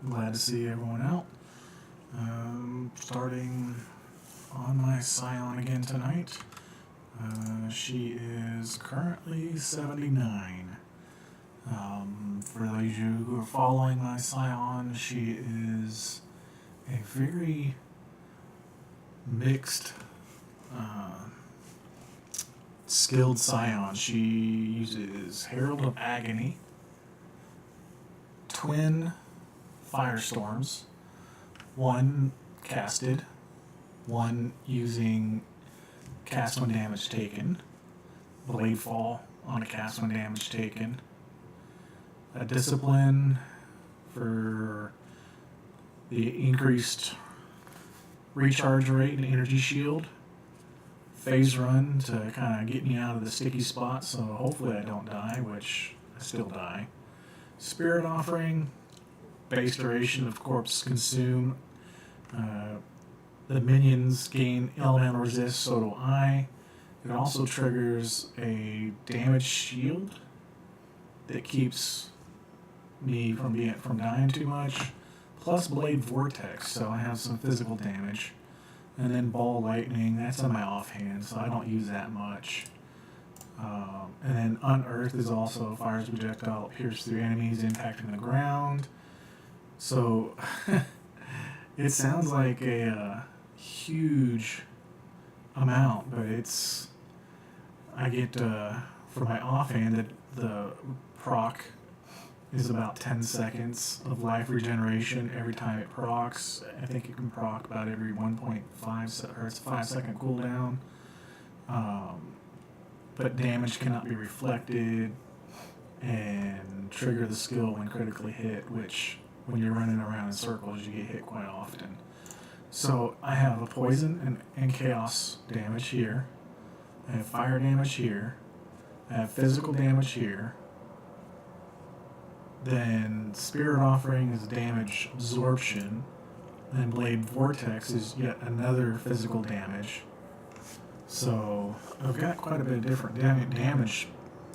Glad to see everyone out. Starting on my Scion again tonight. She is currently 79. For those of you who are following my Scion, she is a very mixed, skilled Scion. She uses Herald of Agony, twin firestorms, one casted, one using cast when damage taken, blade fall on a cast when damage taken, a discipline for the increased recharge rate and energy shield, phase run to kind of get me out of the sticky spot so hopefully I don't die, which I still die, spirit offering, base duration of corpse consume. The minions gain elemental resist, so do I. It also triggers a damage shield that keeps me from dying too much, plus blade vortex, so I have some physical damage. And then ball lightning, that's on my offhand, so I don't use that much. And then unearth is also fires projectile, pierce through enemies, impacting the ground. So it sounds like a huge amount, but I get for my offhand that the proc is about 10 seconds of life regeneration every time it procs. I think it can proc about every 1.5 or it's a 5-second cooldown. But damage cannot be reflected and trigger the skill when critically hit, which when you're running around in circles you get hit quite often. So I have a poison and chaos damage here. I have fire damage here. I have physical damage here. Then Spirit Offering is damage absorption. Then Blade Vortex is yet another physical damage. So I've got quite a bit of different damage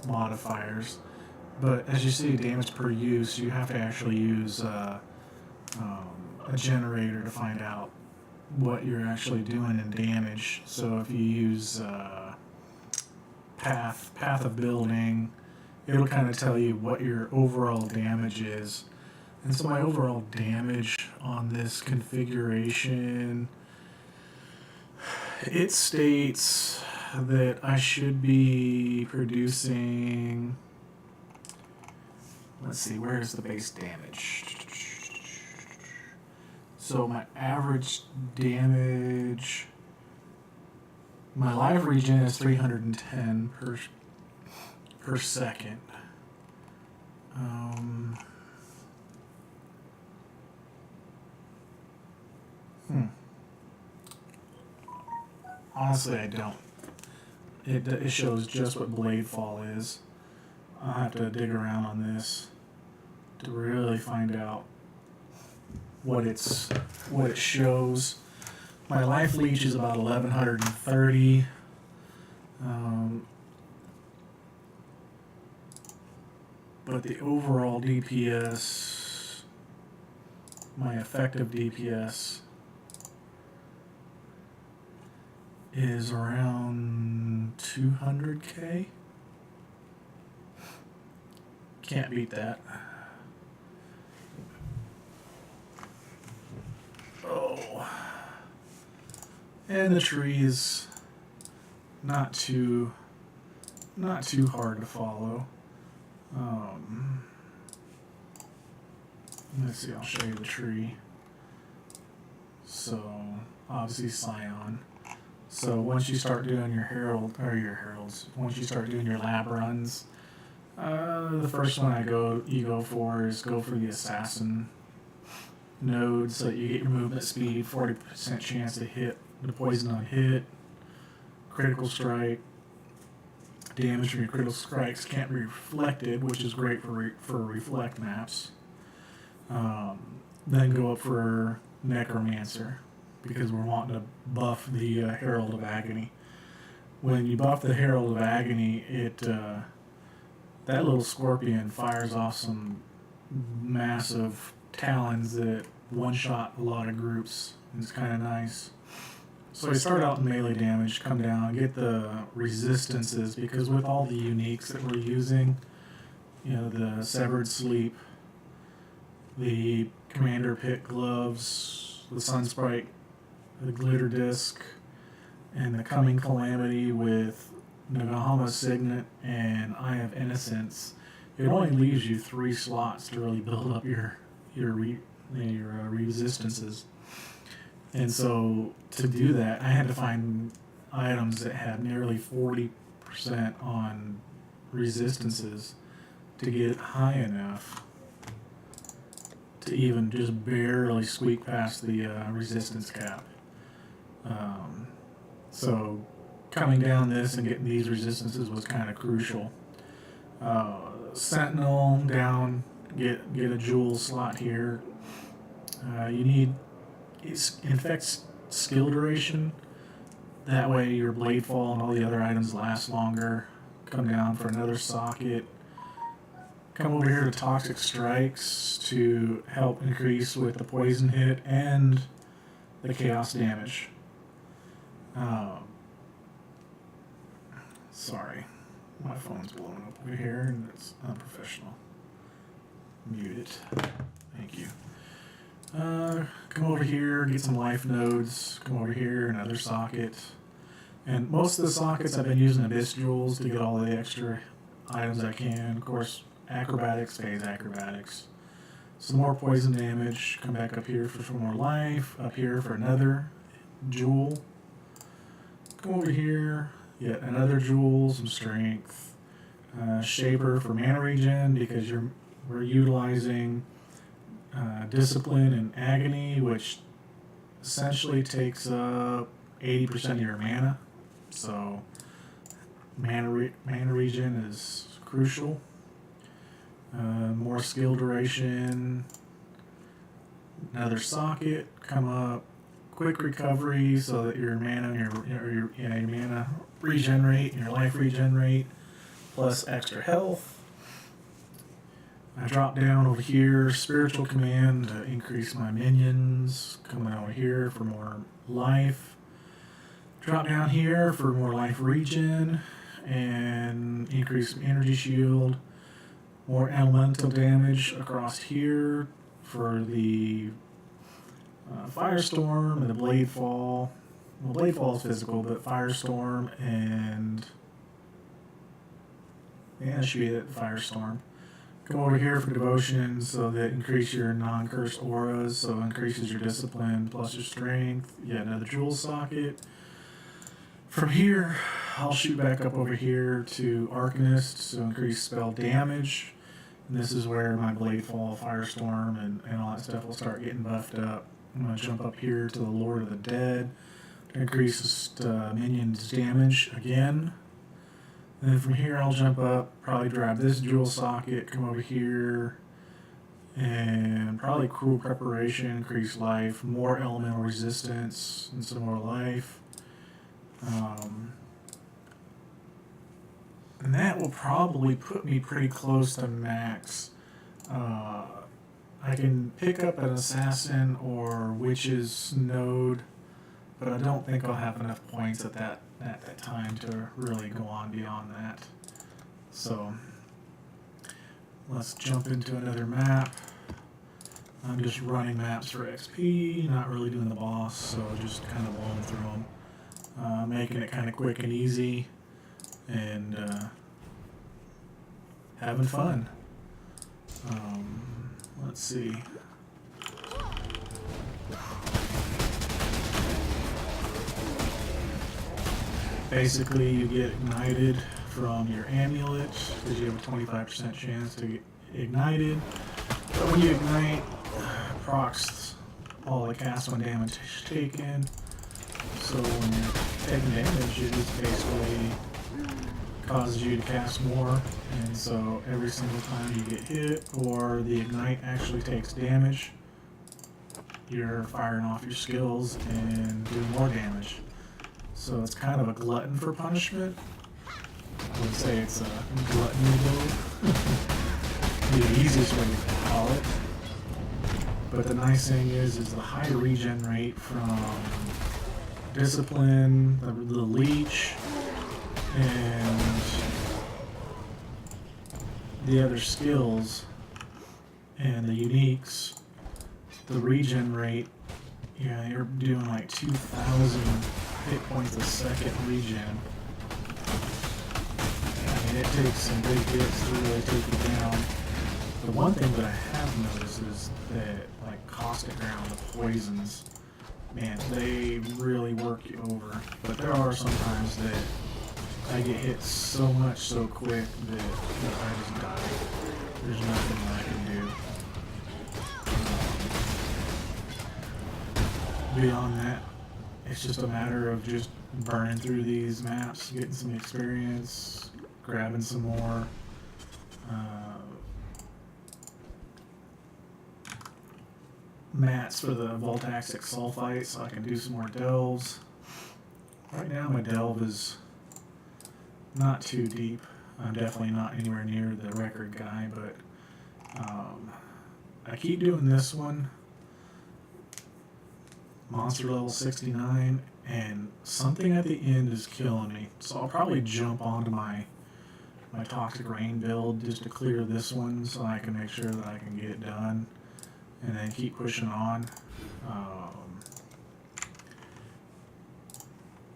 modifiers. But as you see, damage per use, you have to actually use a generator to find out what you're actually doing in damage. So if you use path of building, it'll kind of tell you what your overall damage is. And so my overall damage on this configuration, it states that I should be producing, let's see, where's the base damage? So my average damage, my live regen is 310 per second. Honestly, I don't. It shows just what blade fall is. I'll have to dig around on this to really find out what it shows. My life leech is about 1130. But the overall DPS, my effective DPS, is around 200k. Can't beat that. Oh. And the tree is not too hard to follow. Let's see, I'll show you the tree. So, obviously Scion. So once you start doing your heralds, once you start doing your lab runs, the first one you go for the assassin node, so that you get your movement speed, 40% chance to hit the poison on hit, critical strike, damage from your critical strikes can't be reflected, which is great for reflect maps. Then go up for Necromancer, because we're wanting to buff the Herald of Agony. When you buff the Herald of Agony, that little scorpion fires off some massive talons that one-shot a lot of groups. It's kind of nice. So I start out in melee damage, come down, get the resistances, because with all the uniques that we're using, you know, the Severed Sleep, the Commander Pick Gloves, the Sunsprite, the Glitter Disc, and the Coming Calamity with Nagahama Signet and Eye of Innocence, it only leaves you 3 slots to really build up your resistances. And so to do that, I had to find items that had nearly 40% on resistances to get high enough to even just barely squeak past the resistance cap. So coming down this and getting these resistances was kind of crucial. Sentinel down, get a jewel slot here. You need it infects skill duration. That way your blade fall and all the other items last longer. Come down for another socket. Come over here to Toxic Strikes to help increase with the poison hit and the chaos damage. Sorry, my phone's blowing up over here and it's unprofessional. Mute it. Thank you. Come over here, get some life nodes. Come over here, another socket. And most of the sockets I've been using Abyss Jewels to get all the extra items I can. Of course, acrobatics, phase acrobatics. Some more poison damage. Come back up here for some more life. Up here for another jewel. Come over here, yet another jewel, some strength. Shaper for mana regen because we're utilizing discipline and agony, which essentially takes up 80% of your mana. So mana regen is crucial. More skill duration. Another socket. Come up. Quick recovery so that your mana your mana regenerate and your life regenerate, plus extra health. I drop down over here, Spiritual Command to increase my minions. Coming over here for more life. Drop down here for more life regen and increase energy shield. More elemental damage across here for the Firestorm and the Blade Fall. Well, Blade Fall is physical, but Firestorm and it should be that Firestorm. Come over here for Devotion, so that increase your non-cursed auras, so increases your discipline plus your strength. Yeah, another jewel socket. From here, I'll shoot back up over here to Arcanist, so increase spell damage. And this is where my Blade Fall, Firestorm, and all that stuff will start getting buffed up. I'm going to jump up here to the Lord of the Dead to increase minions' damage again. And then from here I'll jump up, probably grab this jewel socket, come over here, and probably Cruel Preparation, increase life, more elemental resistance, and some more life. And that will probably put me pretty close to max. I can pick up an Assassin or Witch's node, but I don't think I'll have enough points at that time to really go on beyond that. So let's jump into another map. I'm just running maps for XP, not really doing the boss, so just kind of blowing through them, making it kind of quick and easy, and having fun. Let's see. Basically, you get ignited from your amulet because you have a 25% chance to get ignited. But when you ignite, procs all the cast when damage is taken. So when you're taking damage, it just basically causes you to cast more. And so every single time you get hit or the ignite actually takes damage, you're firing off your skills and doing more damage. So it's kind of a glutton for punishment. I would say it's a gluttony build. The easiest way to call it. But the nice thing is the high regen rate from Discipline, the Leauge, and the other skills and the uniques, the regen rate, yeah, you're doing like 2,000 hit points a second regen. I mean, it takes some big hits to really take you down. The one thing that I have noticed is that, like, Caustic Ground, the poisons, man, they really work you over. But there are some times that I get hit so much so quick that I just die. There's nothing that I can do. Beyond that, it's just a matter of just burning through these maps, getting some experience, grabbing some more. Mats for the Voltaxic Sulfite so I can do some more delves. Right now my delve is not too deep. I'm definitely not anywhere near the record guy, but I keep doing this one. Monster level 69, and something at the end is killing me. So I'll probably jump onto my Toxic Rain build just to clear this one so I can make sure that I can get it done. And then keep pushing on.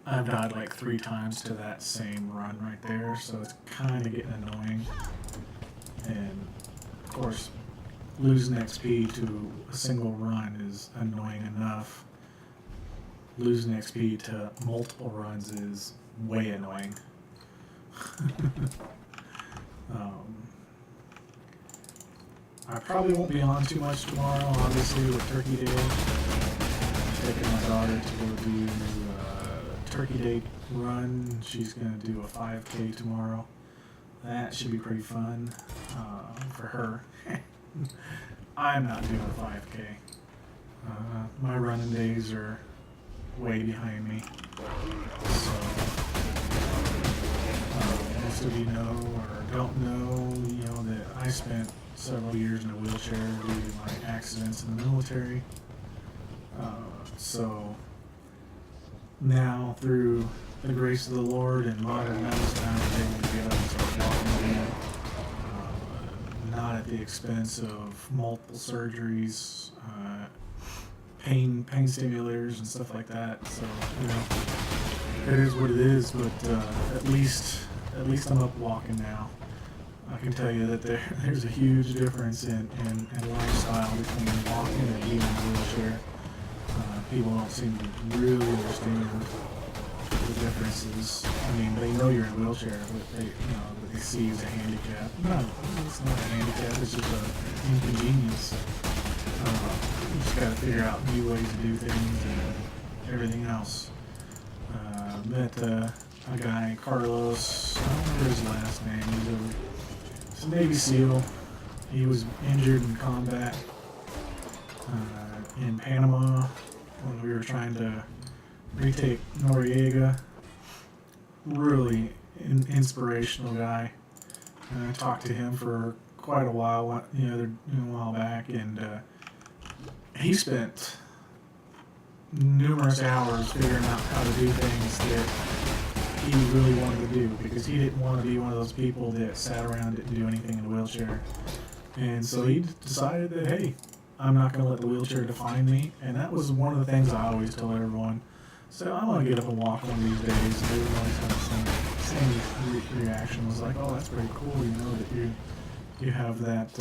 I've died like 3 times to that same run right there, so it's kind of getting annoying. And of course, losing XP to a single run is annoying enough. Losing XP to multiple runs is way annoying. I probably won't be on too much tomorrow, obviously, with Turkey Day. I'm taking my daughter to go do a Turkey Day run. She's going to do a 5K tomorrow. That should be pretty fun for her. I'm not doing a 5K. My running days are way behind me. So, most of you know or don't know, that I spent several years in a wheelchair due to my accidents in the military. So now, through the grace of the Lord and modern medicine, I'm able to get up and start walking again. Not at the expense of multiple surgeries, pain stimulators and stuff like that. So it is what it is. But at least I'm up walking now. I can tell you that there's a huge difference in lifestyle between walking and being in a wheelchair. People don't seem to really understand the differences. I mean, they know you're in a wheelchair, but they see you as a handicap. No, it's not a handicap, it's just an inconvenience. You just gotta figure out new ways to do things and everything else. Met a guy, Carlos, I don't remember his last name, he's a Navy SEAL. He was injured in combat in Panama when we were trying to retake Noriega. Really inspirational guy. And I talked to him for quite a while, a while back, and he spent numerous hours figuring out how to do things that he really wanted to do, because he didn't want to be one of those people that sat around and didn't do anything in a wheelchair. And so he decided that, hey, I'm not going to let the wheelchair define me. And that was one of the things I always told everyone. So I'm going to get up and walk one of these days. And everyone always had the same reaction. Was like, oh, that's pretty cool, that you have that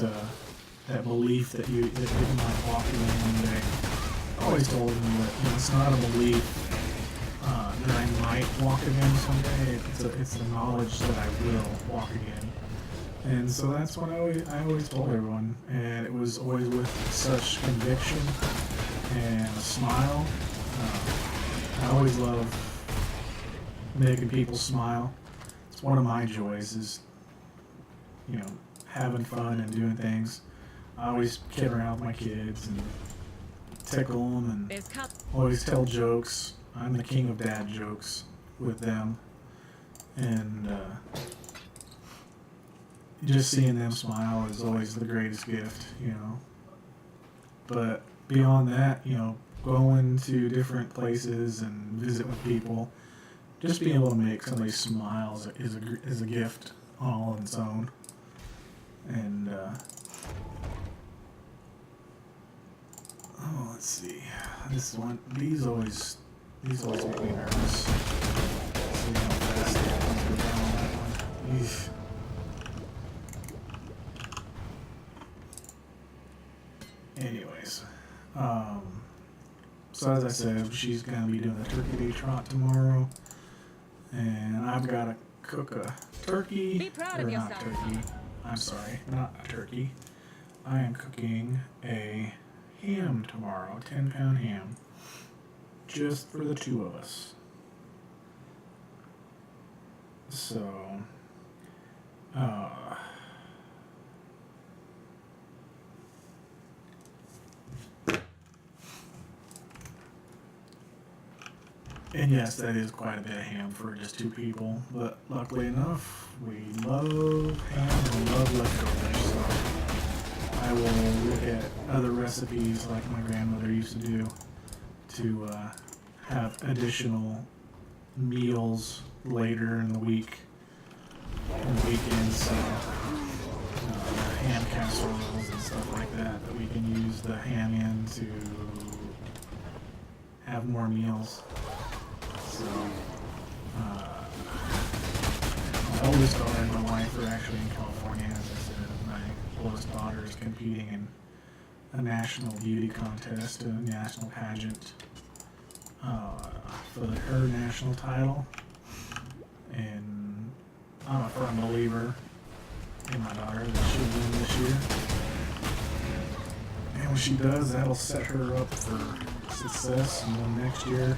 belief that you might walk again one day. I always told him that it's not a belief that I might walk again someday. It's the knowledge that I will walk again. And so that's what I always told everyone. And it was always with such conviction and a smile. I always love making people smile. It's one of my joys is, having fun and doing things. I always kid around with my kids and tickle them and always tell jokes. I'm the king of dad jokes with them. And just seeing them smile is always the greatest gift, But beyond that, going to different places and visit with people, just being able to make somebody smile is a gift all on its own. And let's see. This one, these always make me nervous. See how fast they go down on that one. Eesh. Anyways, so as I said, she's gonna be doing the turkey day trot tomorrow, and I've got to cook a turkey. Be proud or of not yourself. turkey. I'm sorry, not a turkey. I am cooking a ham tomorrow, 10-pound ham, just for the two of us. So, and yes, that is quite a bit of ham for just two people, but luckily enough, we love ham and we love leftovers, so I will look at other recipes like my grandmother used to do to have additional meals later in the week and weekends, so ham casseroles and stuff like that we can use the ham in to have more meals. So, my oldest daughter and my wife are actually in California. As I said, my oldest daughter is competing in a national beauty contest, a national pageant for her national title. And I'm a firm believer in my daughter that she'll win this year. And when she does, that'll set her up for success. And then next year,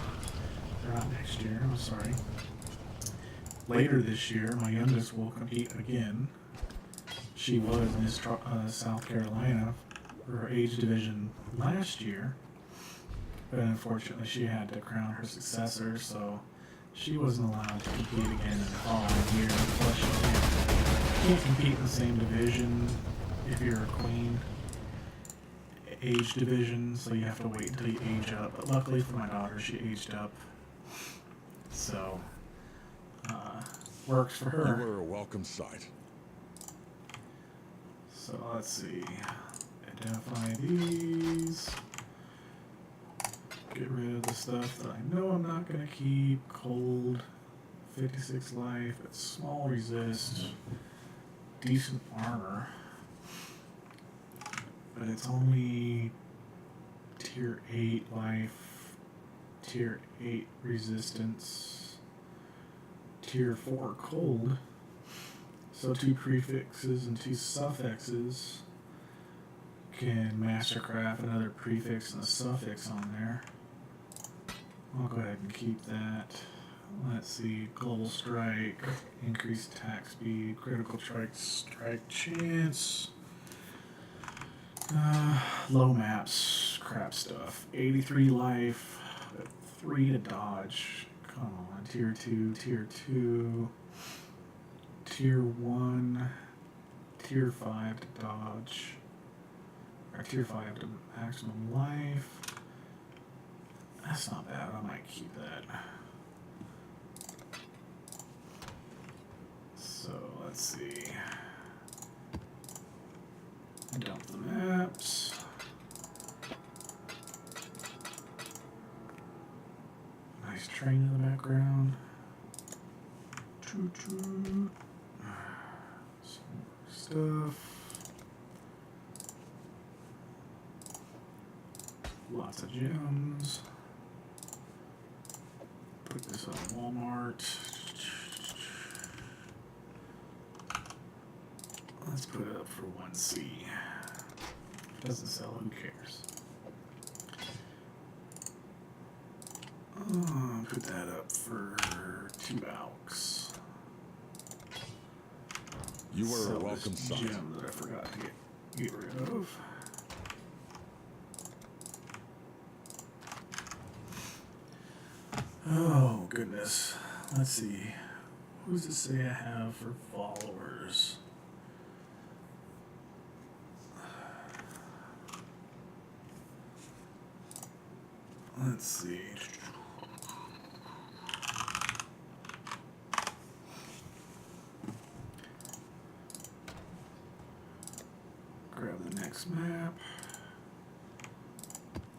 or not next year, I'm sorry. Later this year, my youngest will compete again. She was Miss South Carolina for her age division last year, but unfortunately she had to crown her successor, so she wasn't allowed to compete again in the following year. Plus, you can't compete in the same division if you're a queen age division, so you have to wait until you age up. But luckily for my daughter, she aged up, so works for her. You were a welcome sight. So let's see. Identify these. Get rid of the stuff that I know I'm not going to keep. Cold, 56 life, it's small resist, decent armor, but it's only tier 8 life, tier 8 resistance, tier 4 cold. So 2 prefixes and 2 suffixes can mastercraft another prefix and a suffix on there. I'll go ahead and keep that. Let's see, global strike, increased attack speed, critical strike chance, low maps, crap stuff. 83 life, 3 to dodge. Come on, tier 2, tier 2. Tier 1, tier 5 to dodge, or tier 5 to maximum life. That's not bad, I might keep that. So let's see. Dump the maps. Nice train in the background. Choo-choo. Stuff. Lots of gems. Put this on Walmart. Let's put it up for 1C. Doesn't sell, who cares? Put that up for 2 Alks. You were Sell a welcome this sight. gem that I forgot to get rid of. Oh goodness. Let's see. Who's to say I have for followers? Let's see. Grab the next map.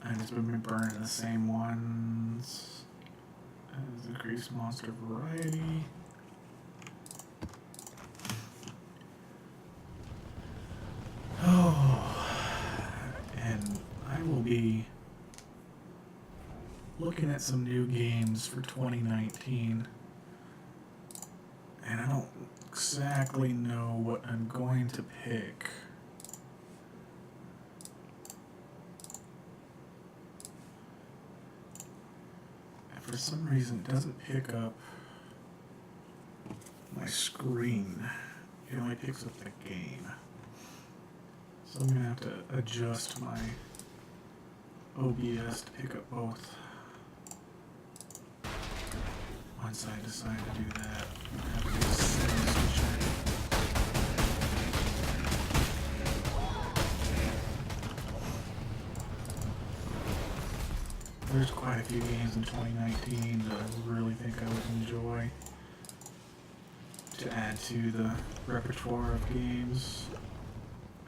I've just been burning the same ones. As increased monster variety. Oh, and I will be looking at some new games for 2019, and I don't exactly know what I'm going to pick. And for some reason, it doesn't pick up my screen. It only picks up the game. So I'm going to have to adjust my OBS to pick up both. Once I decide to do that, I have to do a settings to check. There's quite a few games in 2019 that I really think I would enjoy to add to the repertoire of games.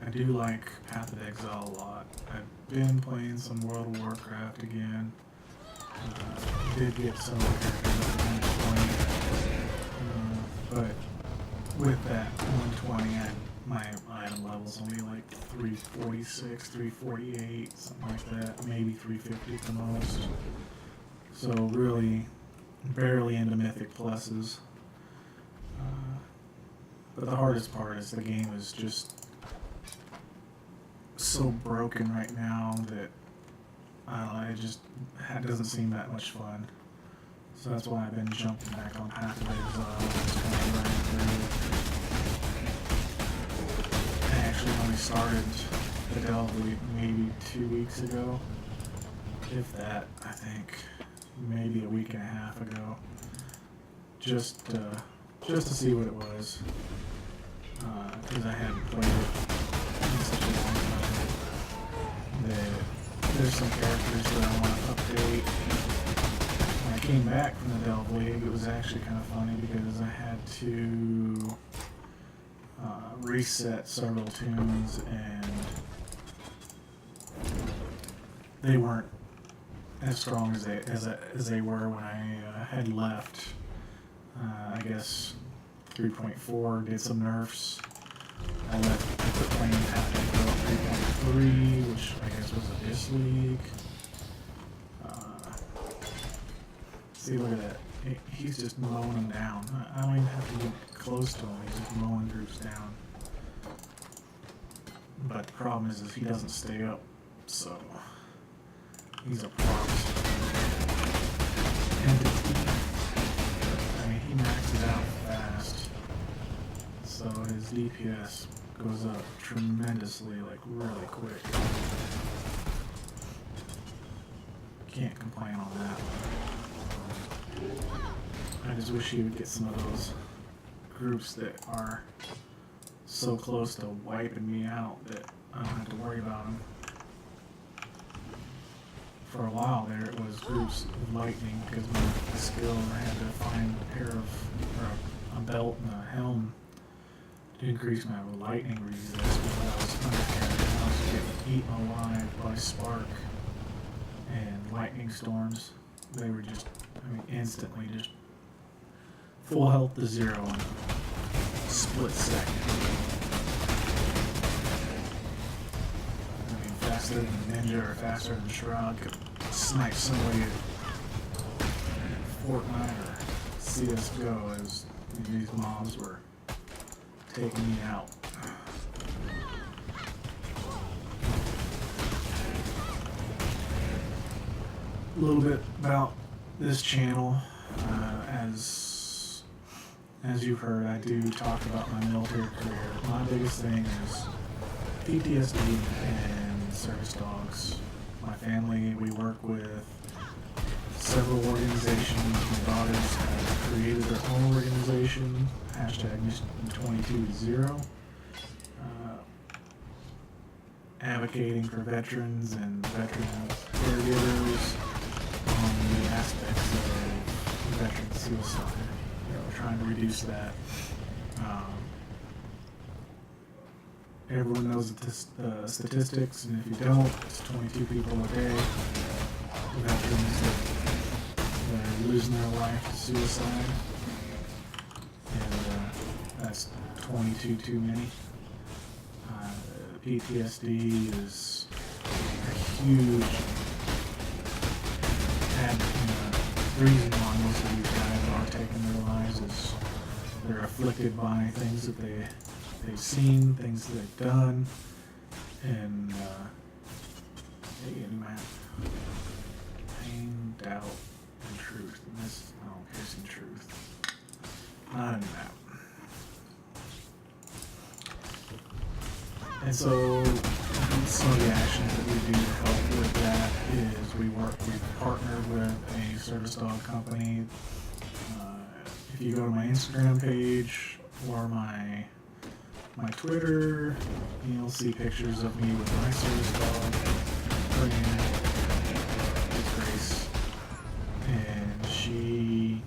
I do like Path of Exile a lot. I've been playing some World of Warcraft again. Did get some characters up to 120. But with that 120, my item level's only like 346, 348, something like that. Maybe 350 at the most. So really, barely into Mythic Pluses. But the hardest part is the game is just so broken right now that I don't know, it doesn't seem that much fun. So that's why I've been jumping back on Path of Exile. I actually only started the Leauge maybe 2 weeks ago. If that, I think maybe a week and a half ago. Just to see what it was. Because I hadn't played it in such a long time. There's some characters that I want to update. When I came back from the Leauge, it was actually kind of funny because I had to reset several tunes and they weren't as strong as they were when I had left. I guess 3.4 did some nerfs. I quit playing after 3.3, which I guess was a dis league. See, look at that. He's just mowing them down. I don't even have to get close to him. He's just mowing groups down. But the problem is he doesn't stay up, so he's a problem. I mean, he maxes out fast. So his DPS goes up tremendously, like really quick. Can't complain on that. I just wish he would get some of those groups that are so close to wiping me out that I don't have to worry about them. For a while there, it was groups of lightning because my skill, I had to find a belt and a helm to increase my lightning resist because I was undercarried. I was getting eaten alive by spark and lightning storms. They were just, instantly just full health to 0 in a split second. Faster than Ninja or faster than Shroud could snipe somebody at Fortnite or CSGO as these mobs were taking me out. A little bit about this channel. As you've heard, I do talk about my military career. My biggest thing is PTSD and service dogs. My family, we work with several organizations. My daughters have created their own organization, #Mission220, advocating for veterans and veteran caregivers. suicide. Trying to reduce that. Everyone knows the statistics, and if you don't, it's 22 people a day. Veterans that are losing their life to suicide, and that's 22 too many. PTSD is a huge reason why most of these guys are taking their lives is they're afflicted by things that they've seen, things that they've done, and pain, doubt, and truth. And this, here's some truth. Not in that. And so some of the actions that we do to help with that is we've partnered with a service dog company. If you go to my Instagram page or my Twitter, you'll see pictures of me with my service dog. Her name is Grace, and she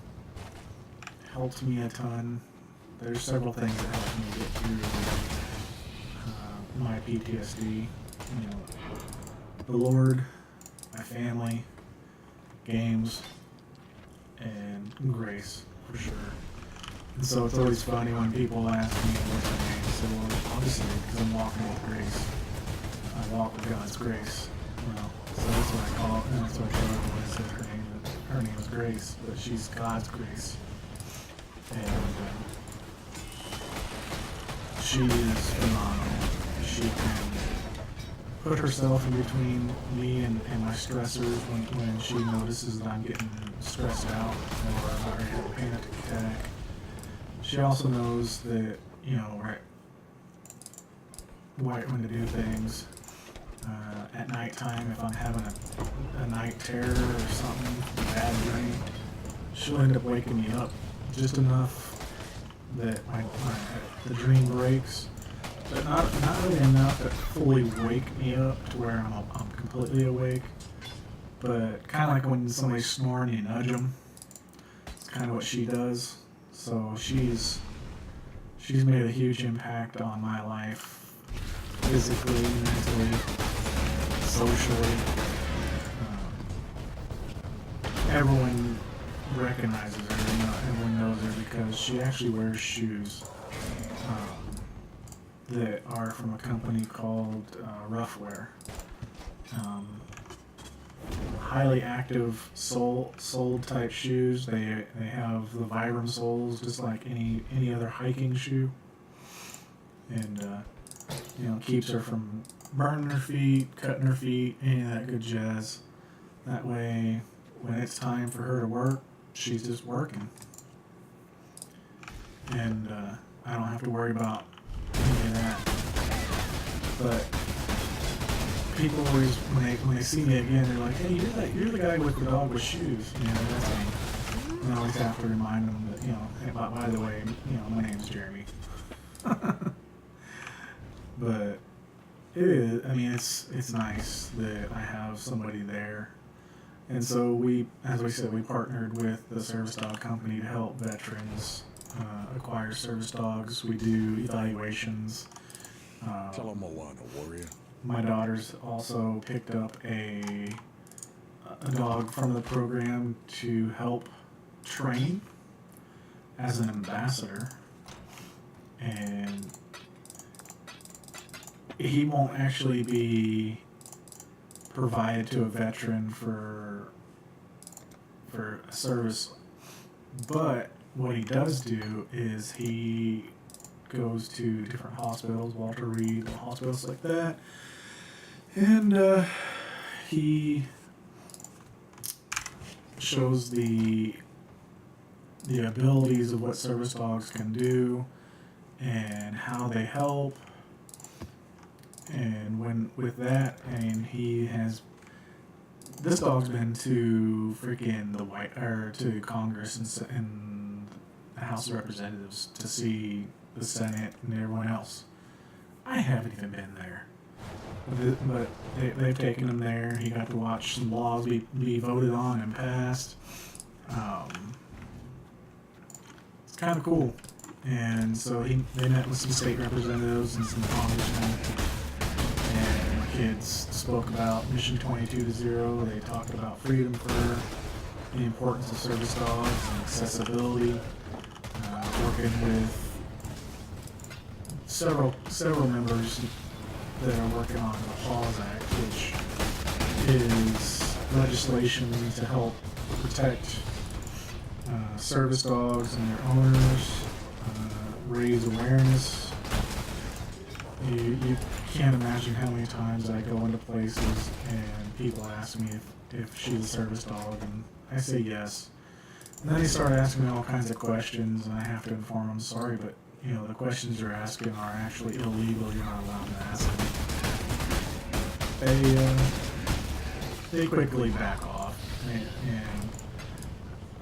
helped me a ton. There's several things that helped me get through my PTSD. The Lord, my family, games, and Grace, for sure. And so it's always funny when people ask me what's my name. So I'll just say it because I'm walking with Grace. I walk with God's grace. So that's what I call it, and that's what I tell everyone. I said her name is Grace, but she's God's grace. And she is phenomenal. She can put herself in between me and my stressors when she notices that I'm getting stressed out or I have a panic attack. She also knows that, right when to do things. At nighttime, if I'm having a night terror or something, a bad dream, she'll end up waking me up just enough that the dream breaks. But not really enough to fully wake me up to where I'm completely awake. But kind of like when somebody's snoring, you nudge them. It's kind of what she does. So she's made a huge impact on my life, physically, mentally, socially. Everyone recognizes her. Everyone knows her because she actually wears shoes. That are from a company called Roughwear. Highly active sole type shoes. They have the Vibram soles just like any other hiking shoe, and keeps her from burning her feet, cutting her feet, any of that good jazz. That way, when it's time for her to work, she's just working, and I don't have to worry about any of that. But people always, when they see me again, they're like, "Hey, you're the guy with the dog with shoes." That's me. And I always have to remind them that, hey, by the way, my name's Jeremy. But it is. It's nice that I have somebody there. And so as we said, we partnered with the service dog company to help veterans acquire service dogs. We do evaluations. Tell them Moana, warrior. My daughter's also picked up a dog from the program to help train as an ambassador. And he won't actually be provided to a veteran for service, but what he does do is he goes to different hospitals, Walter Reed, hospitals like that, and he shows the abilities of what service dogs can do and how they help. And with that, this dog's been to to Congress and the House of Representatives to see the Senate and everyone else. I haven't even been there, but they've taken him there. He got to watch some laws be voted on and passed. kind of cool. And so they met with some state representatives and some congressmen. And my kids spoke about Mission 22-0. They talked about freedom for the importance of service dogs and accessibility. Working with several members that are working on the Paws Act, which is legislation to help protect service dogs and their owners, raise awareness. You can't imagine how many times I go into places and people ask me if she's a service dog, and I say yes. And then they start asking me all kinds of questions, and I have to inform them, sorry, but the questions you're asking are actually illegal. You're not allowed to ask them. They quickly back off, and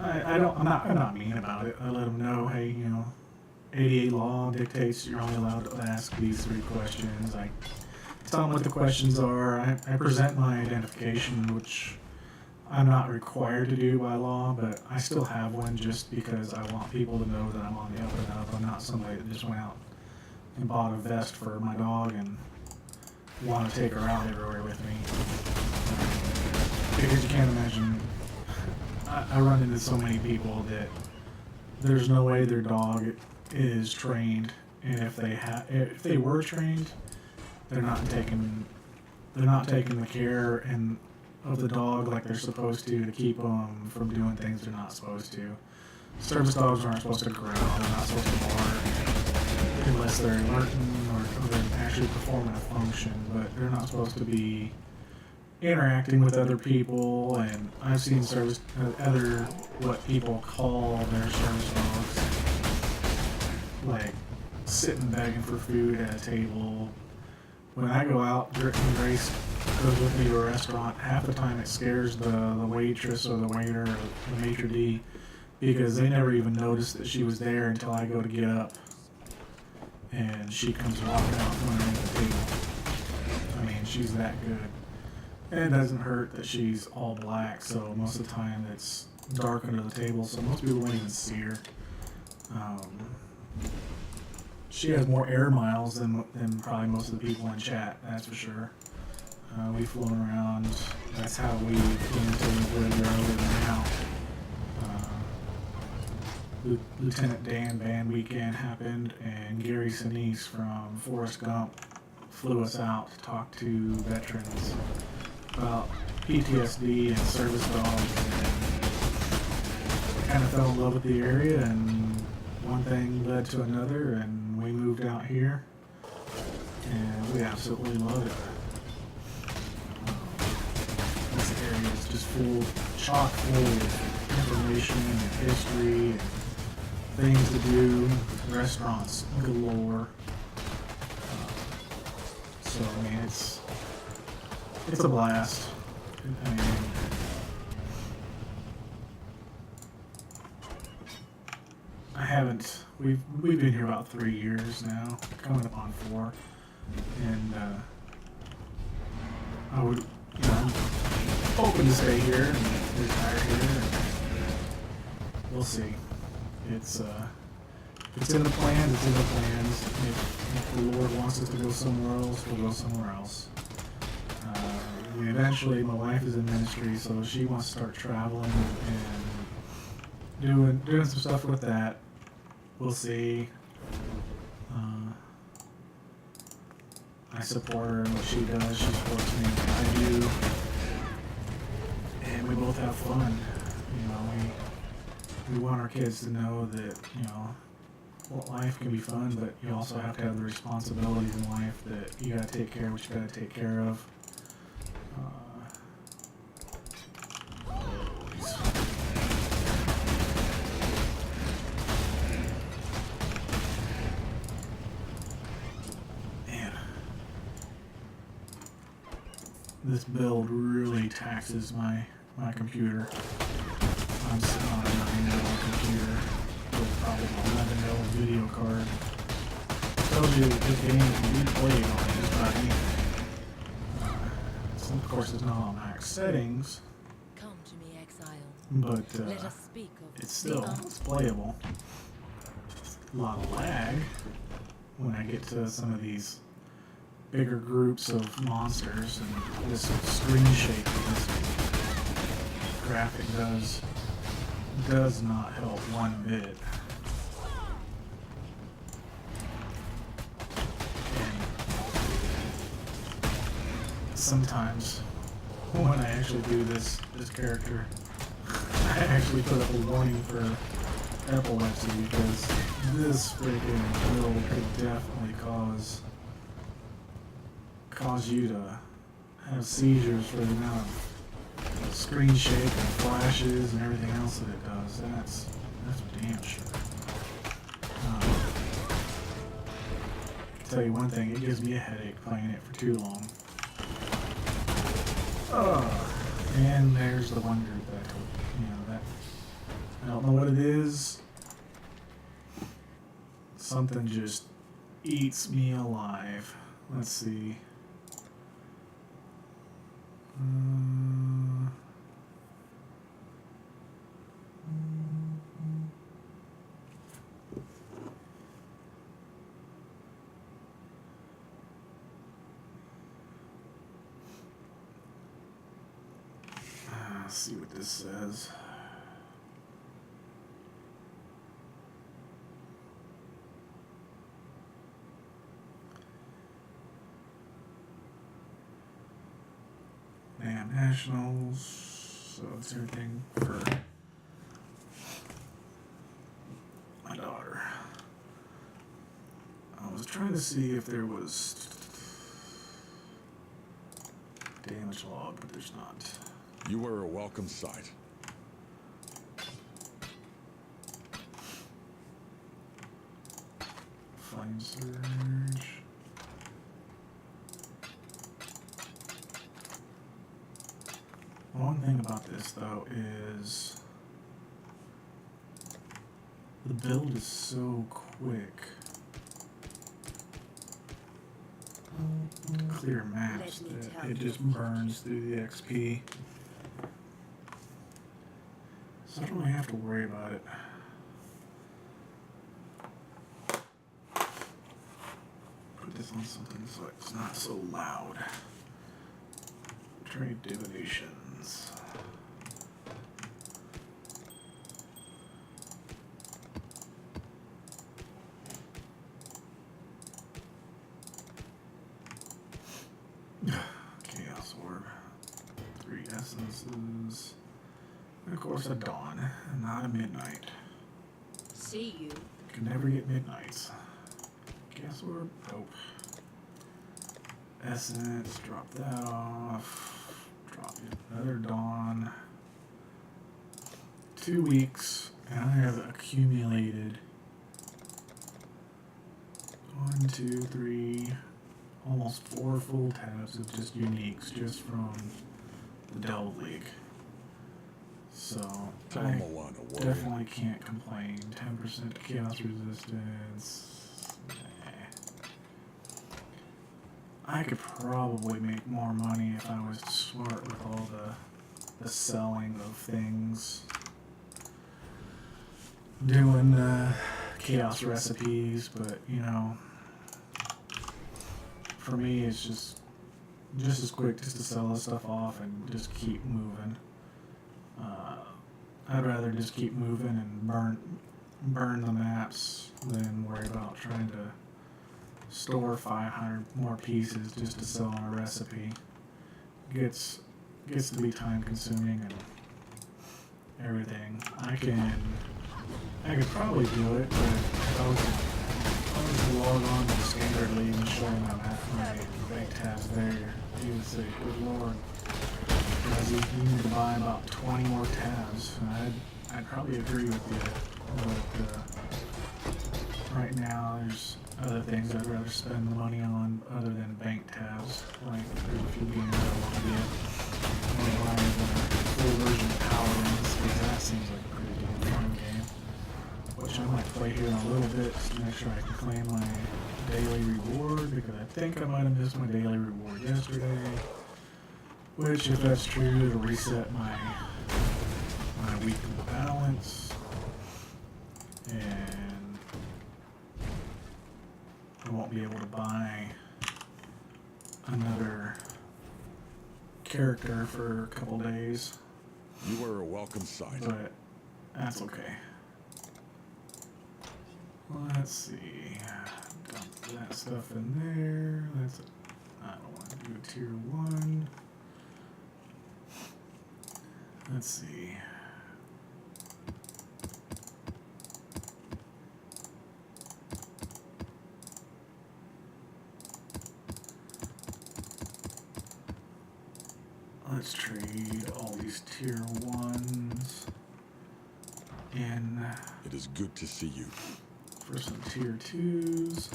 I'm not mean about it. I let them know, hey, 88 law dictates you're only allowed to ask these 3 questions. I tell them what the questions are. I present my identification, which I'm not required to do by law, but I still have one just because I want people to know that I'm on the up and up. I'm not somebody that just went out and bought a vest for my dog and want to take her out everywhere with me. Because you can't imagine, I run into so many people that there's no way their dog is trained, and if they were trained, they're not taking the care of the dog like they're supposed to keep them from doing things they're not supposed to. Service dogs aren't supposed to growl, they're not supposed to bark unless they're alerting or they're actually performing a function, but they're not supposed to be interacting with other people. And I've seen other what people call their service dogs, like sitting begging for food at a table. When I go out, and Grace goes with me to a restaurant, half the time it scares the waitress or the waiter or the maitre d', because they never even noticed that she was there until I go to get up and she comes walking out from underneath the table. I mean, she's that good. And it doesn't hurt that she's all black, so most of the time it's dark under the table, so most people won't even see her. She has more air miles than probably most of the people in chat, that's for sure. We've flown around. That's how we came to where we're over now. Lieutenant Dan Band Weekend happened, and Gary Sinise from Forrest Gump flew us out to talk to veterans about PTSD and service dogs. And I kind of fell in love with the area, and one thing led to another, and we moved out here, and we absolutely love it. This area is just chock full of information and history and things to do, restaurants galore. So I mean, it's a blast. I mean, we've been here about 3 years now, coming up on 4, and I would, I'm hoping to stay here and retire here. And we'll see. It's in the plans. It's in the plans. If the Lord wants us to go somewhere else, we'll go somewhere else. Eventually, my wife is in ministry, so she wants to start traveling and doing some stuff with that. We'll see. I support her in what she does. She supports me in what I do, and we both have fun. We want our kids to know that well, life can be fun, but you also have to have the responsibilities in life that you gotta take care of what you gotta take care of. This build really taxes my computer. I'm sitting on a 9-year-old computer with probably an 11-year-old video card. It tells you that this game can be played on just about anything. So of course it's not on max settings, Come to me, exile. but Let us speak of it's playable. lot of lag when I get to some of these bigger groups of monsters, and this screen shaking, this graphic does not help one bit. And sometimes when I actually do this character, I actually put up a warning for epilepsy, because this freaking build could definitely cause you to have seizures for the amount of screen shake and flashes and everything else that it does. That's for damn sure. I'll tell you one thing, it gives me a headache playing it for too long. And there's the one group that I don't know what it is. Something just eats me alive. Let's see. Let's see what this says. Damn nationals. So it's everything for my daughter. I was trying to see if there was damage log, but there's not. You are a welcome sight. Flame surge. One thing about this though is the build is so quick. Clear maps that it just burns through the XP. So I don't really have to worry about it. Put this on something so it's not so loud. Trade divinations. Chaos Orb. 3 essences. And of course a dawn, not a midnight. See you. Can never get midnights. Chaos Orb? Nope. Essence, drop that off. Drop another dawn. 2 weeks, and I have accumulated 1, 2, 3, almost 4 full tabs of just uniques just from the Delve League. So Tell I him Alana, warrior. definitely can't complain. 10% chaos resistance. I could probably make more money if I was smart with all the selling of things. Doing chaos recipes, but you know, for me it's just as quick just to sell this stuff off and just keep moving. I'd rather just keep moving and burn the maps than worry about trying to store 500 more pieces just to sell on a recipe. Gets to be time consuming and everything. I could probably do it, but if I was to log on to Standard League and show them my bank tabs there, you would say, good lord, because you need to buy about 20 more tabs. And I'd probably agree with you, but right now there's other things I'd rather spend the money on other than bank tabs. Like there's a few games I want to get. I'm gonna buy the full version of Paladins, because that seems like a pretty damn fun game. Which I might play here in a little bit just to make sure I can claim my daily reward, because I think I might have missed my daily reward yesterday. Which, if that's true, it'll reset my weekly balance. And I won't be able to buy another character for a couple days, You are a welcome sight. but that's okay. Let's see. Dump that stuff in there. I don't want to do a tier 1. Let's see. Let's trade all these tier 1s in It is good to see you. for some tier 2s.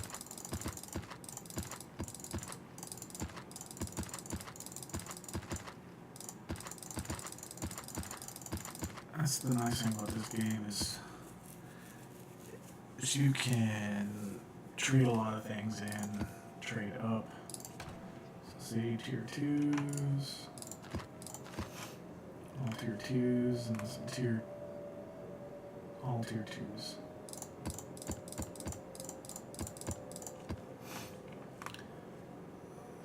That's the nice thing about this game is you can trade a lot of things in, trade up. So see, tier 2s, all tier 2s, and some all tier 2s.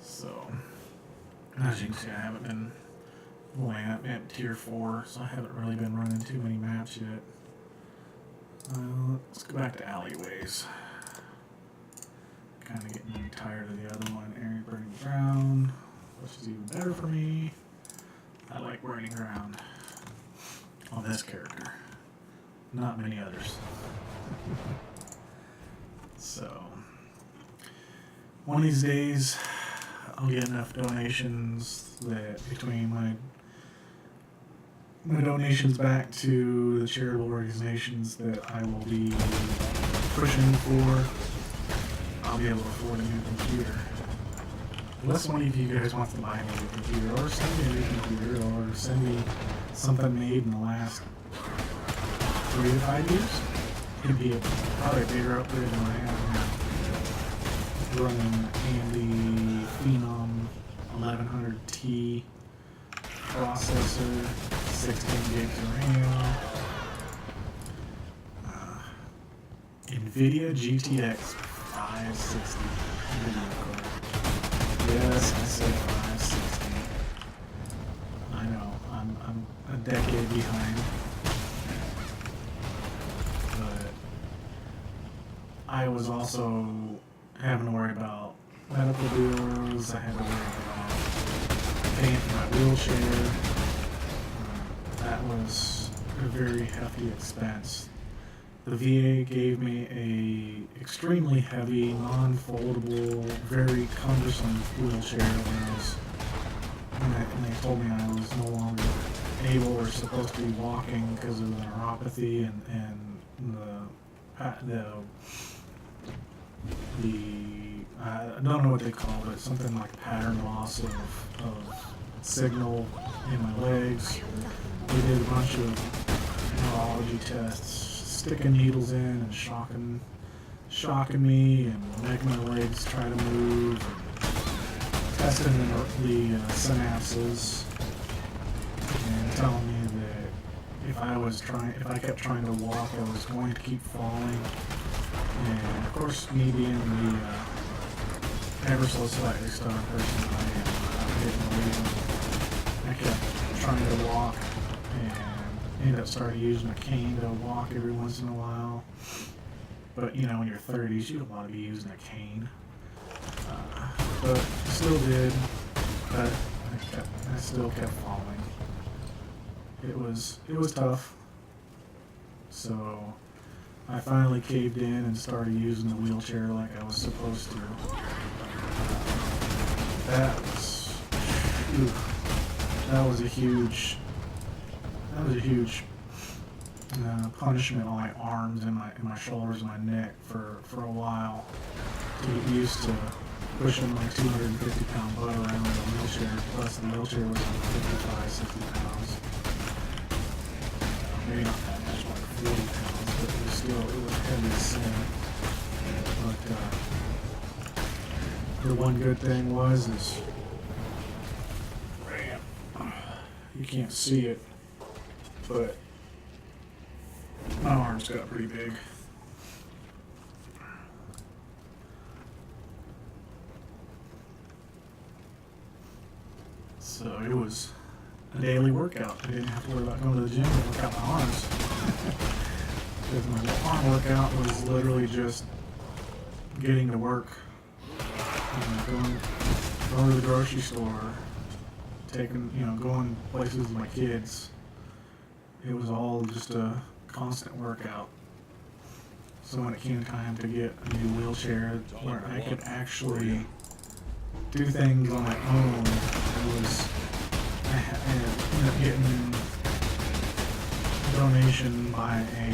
So, as you can see, I haven't been going at tier 4, so I haven't really been running too many maps yet. Let's go back to alleyways. Kind of getting tired of the other one, area burning ground, which is even better for me. I like burning ground on this character, not many others. So, one of these days, I'll get enough donations that between my donations back to the charitable organizations that I will be pushing for, I'll be able to afford a new computer. Unless one of you guys wants to buy me a new computer, or send me a new computer, or send me something made in the last 3 to 5 years, it'd be probably a bigger upgrade than I have now. Running AMD Phenom 1100T processor, 16 gigs of RAM, NVIDIA GTX 560 video card. Yes, I said 560. I know, I'm a decade behind, but I was also having to worry about medical bills. I had to worry about paying for my wheelchair. That was a very hefty expense. The VA gave me a extremely heavy, non-foldable, very cumbersome wheelchair and they told me I was no longer able or supposed to be walking because of the neuropathy and I don't know what they call it, something like pattern loss of signal in my legs. We did a bunch of neurology tests, sticking needles in and shocking me and making my legs try to move, and testing the synapses and telling me that if I kept trying to walk, I was going to keep falling. And of course, me being the ever so slightly stubborn person I am, I didn't believe him. I kept trying to walk and ended up starting using a cane to walk every once in a while. But you know, in your 30s, you don't want to be using a cane. But still did. But I still kept falling. It was tough. So I finally caved in and started using the wheelchair like I was supposed to. That was a huge punishment on my arms and my shoulders and my neck for a while to get used to pushing my 250-pound butt around in a wheelchair. Plus the wheelchair was like 55, 60 pounds. Maybe not that much, like 40 pounds, but it was heavy as sin. But the one good thing was you can't see it, but my arms got pretty big. So it was a daily workout. I didn't have to worry about going to the gym to work out my arms. Because my arm workout was literally just getting to work, going to the grocery store, going places with my kids. It was all just a constant workout. So when it came time to get a new wheelchair where I could actually do things on my own, I ended up getting a donation by a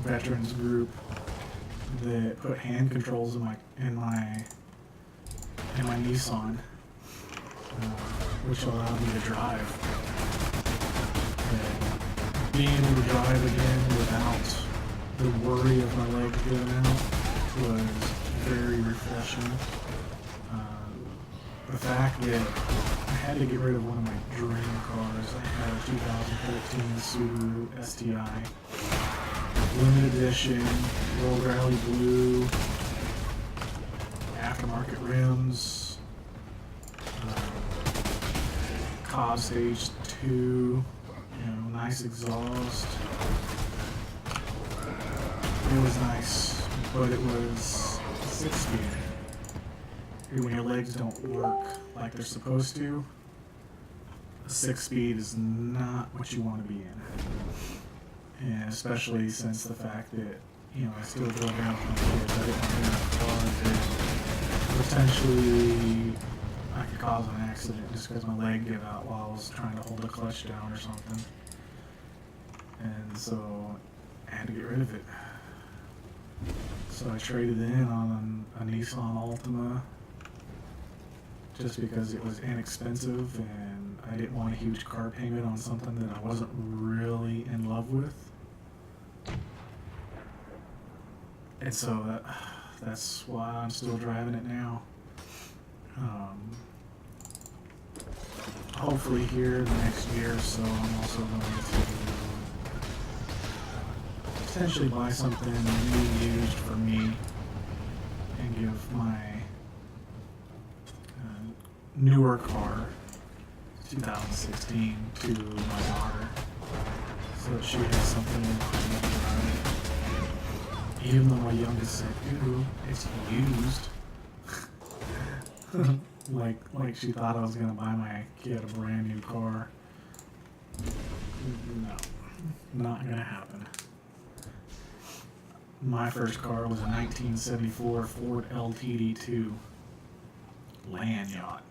veterans group that put hand controls in my Nissan, which allowed me to drive. And being able to drive again without the worry of my legs giving out was very refreshing. The fact that I had to get rid of one of my dream cars. I had a 2013 Subaru STI, limited edition, World Rally Blue, aftermarket rims, Cobb Stage 2, nice exhaust. It was nice, but it was 6-speed. When your legs don't work like they're supposed to, a 6-speed is not what you want to be in. And especially since the fact that, I still drove around with my kids. I didn't want to be in a car that potentially I could cause an accident just because my leg gave out while I was trying to hold a clutch down or something. And so I had to get rid of it. So I traded in on a Nissan Altima just because it was inexpensive and I didn't want a huge car payment on something that I wasn't really in love with. And so that's why I'm still driving it now. Hopefully here in the next year or so, I'm also going to potentially buy something new used for me and give my newer car, 2016, to my daughter so that she has something to drive. Even though my youngest said, "Ew, it's used." like she thought I was gonna buy my kid a brand new car. No, not gonna happen. My first car was a 1974 Ford LTD2 land yacht.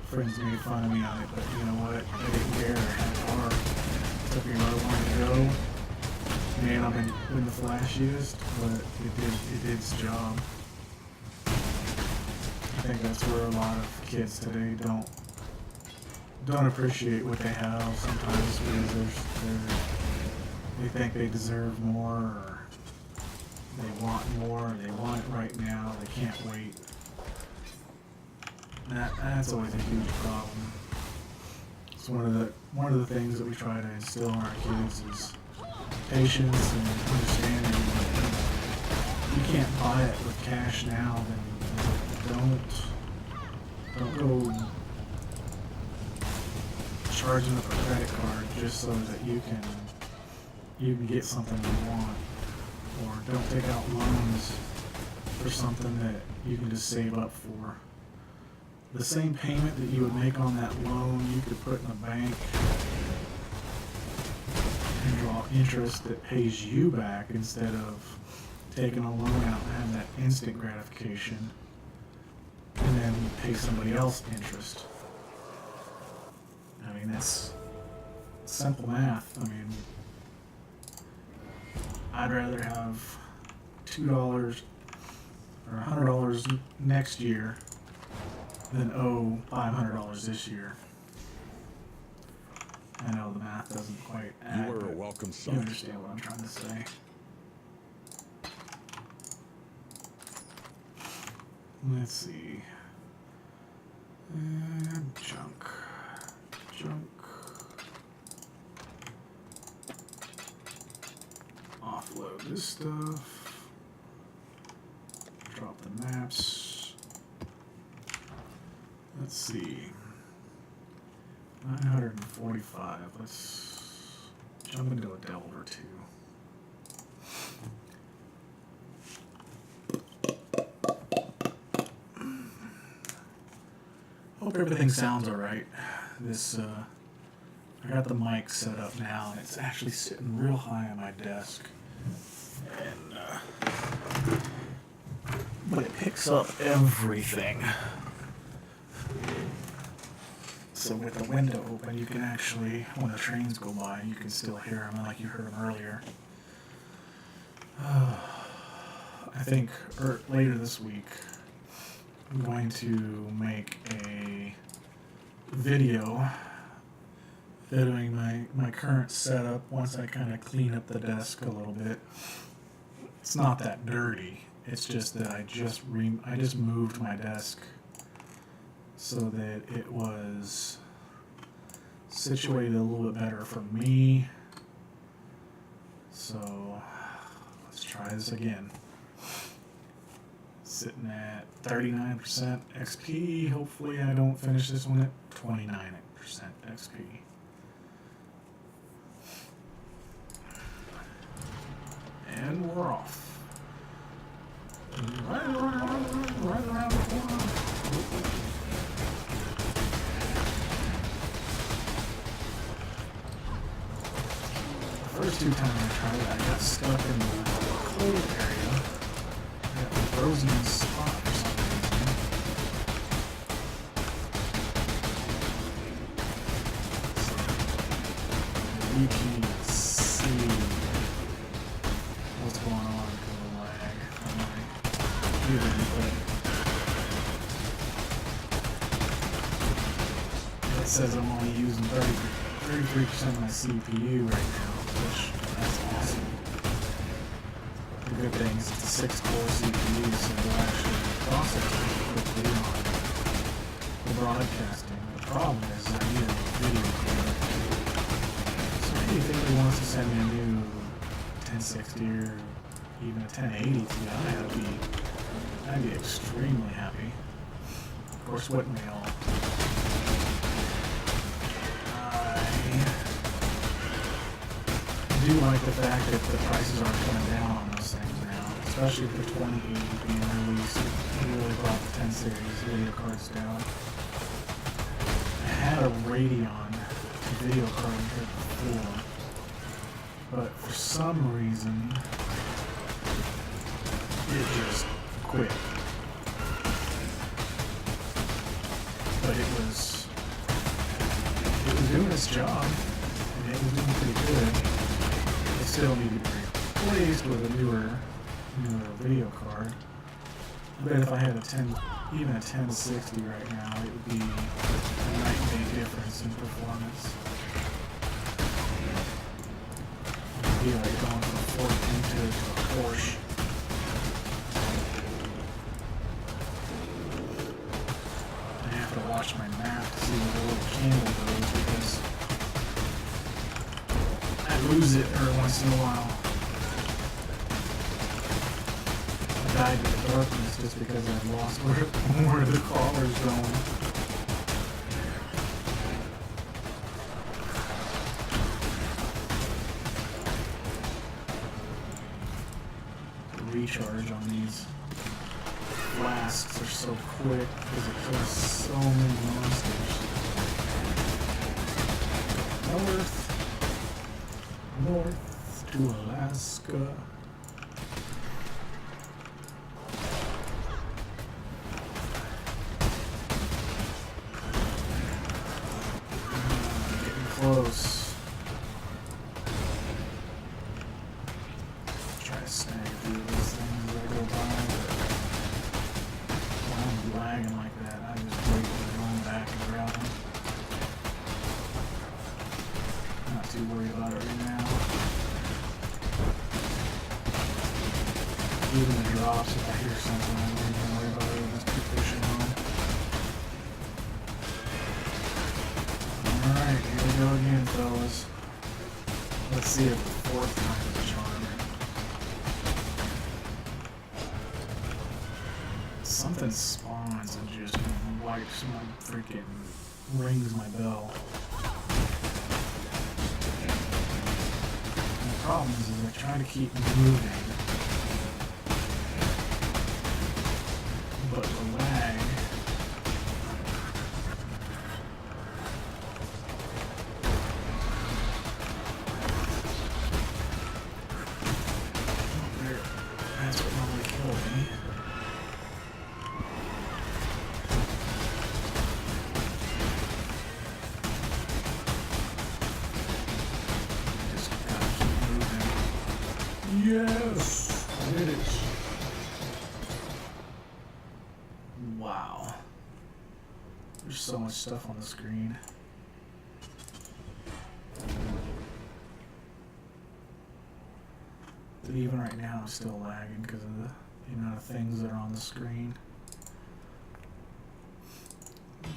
Friends made fun of me on it, but you know what? I didn't care. I had a car. Took me where I wanted to go. May not have been the flashiest, but it did its job. I think that's where a lot of kids today don't appreciate what they have sometimes because they think they deserve more, or they want more, or they want it right now. They can't wait. That's always a huge problem. It's one of the things that we try to instill in our kids is patience and understanding. If you can't buy it with cash now, then don't go charging up a credit card just so that you can get something you want, or don't take out loans for something that you can just save up for. The same payment that you would make on that loan, you could put in a bank and draw interest that pays you back instead of taking a loan out and having that instant gratification and then pay somebody else interest. I mean, that's simple math. I mean, I'd rather have $2 or $100 next year than owe $500 this year. I know the math doesn't quite add. You are a but welcome you sight. understand what I'm trying to say. Let's see. Junk. Offload this stuff. Drop the maps. Let's see. 945. Let's jump into a delve or two. Hope everything sounds alright. I got the mic set up now, and it's actually sitting real high on my desk. And, but it picks up everything. So with the window open, you can actually, when the trains go by, you can still hear them like you heard them earlier. I think later this week, I'm going to make a video videoing my current setup once I kind of clean up the desk a little bit. It's not that dirty. It's just that I just moved my desk so that it was situated a little bit better for me. So let's try this again. Sitting at 39% XP. Hopefully I don't finish this one at 29% XP. And we're off. Right around the corner. The first two times I tried it, I got stuck in the cold area. I got a frozen spot for some reason. So, you can see what's going on because of the lag on my computer, but it says I'm only using 33% of my CPU right now, which that's awesome. The good thing is it's a 6-core CPU, so it'll actually process it quickly on the broadcasting. The problem is I need a video card. So if anybody wants to send me a new 1060 or even a 1080 Ti, I'd be extremely happy. Of course, wouldn't we all? I do like the fact that the prices are coming down on those things now, especially with the 2080 being released. It really brought the 10 series video cards down. I had a Radeon video card here before, but for some reason, it just quit. But it was doing its job, and it was doing pretty good. It still needed to be replaced with a newer video card. I bet if I had even a 1060 right now, it would be a night and day difference in performance. It would be like going from a Ford Pinto to a Porsche. I have to watch my map to see where the little candle goes because I lose it every once in a while. I died in the darkness just because I lost where the crawler's going. The recharge on these blasts are so quick because it kills so many monsters. North to Alaska. Getting close. Try to snag a few of these things as I go by, but when I'm lagging like that, I just wait to run back and grab them. Not too worried about it right now. Even the drops, if I hear something, I don't even worry about it. I'll just keep pushing on. Alright, here we go again, fellas. Let's see if the fourth time is a charm. Something spawns and just wipes my freaking rings my bell. And the problem is I try to keep moving, but the lag. That's what normally kills me. Just gotta keep moving. Yes! I did it. Wow. There's so much stuff on the screen. But even right now, I'm still lagging because of the amount of things that are on the screen.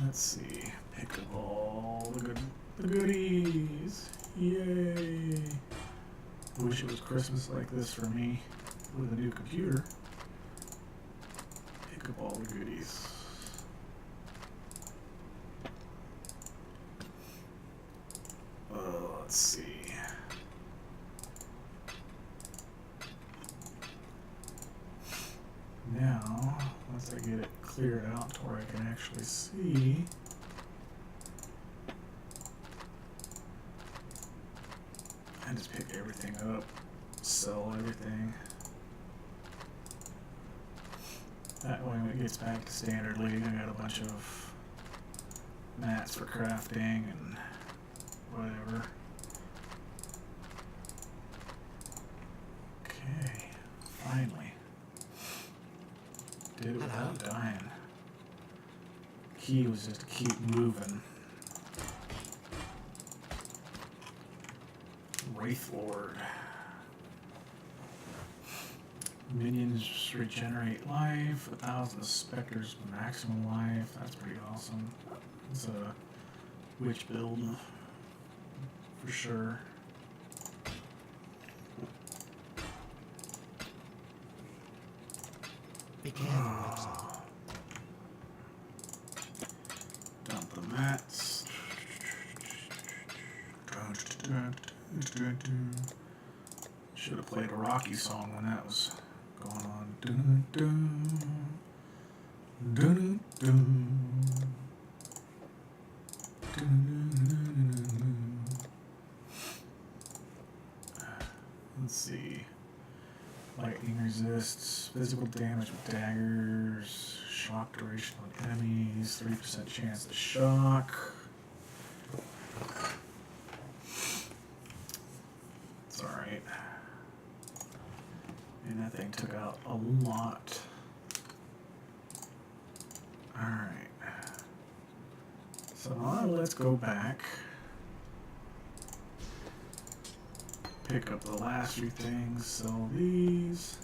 Let's see. Pick up all the goodies. Yay! I wish it was Christmas like this for me with a new computer. Pick up all the goodies. Let's see. Now, once I get it cleared out to where I can actually see, I just pick everything up, sell everything. That way when it gets back to standard League, I got a bunch of mats for crafting and whatever. Okay, finally. Did it without dying. Key was just to keep moving. Wraith Lord. Minions regenerate life. 1,000 specters maximum life. That's pretty awesome. It's a witch build for sure. Be careful. Dump the mats. Should have played a Rocky song when that was going on. Dun, dun, dun, dun, dun. Let's see. Lightning resists physical damage with daggers. Shock duration on enemies. 3% chance to shock. It's alright. And that thing took out a lot. Alright. So now let's go back. Pick up the last few things, sell these,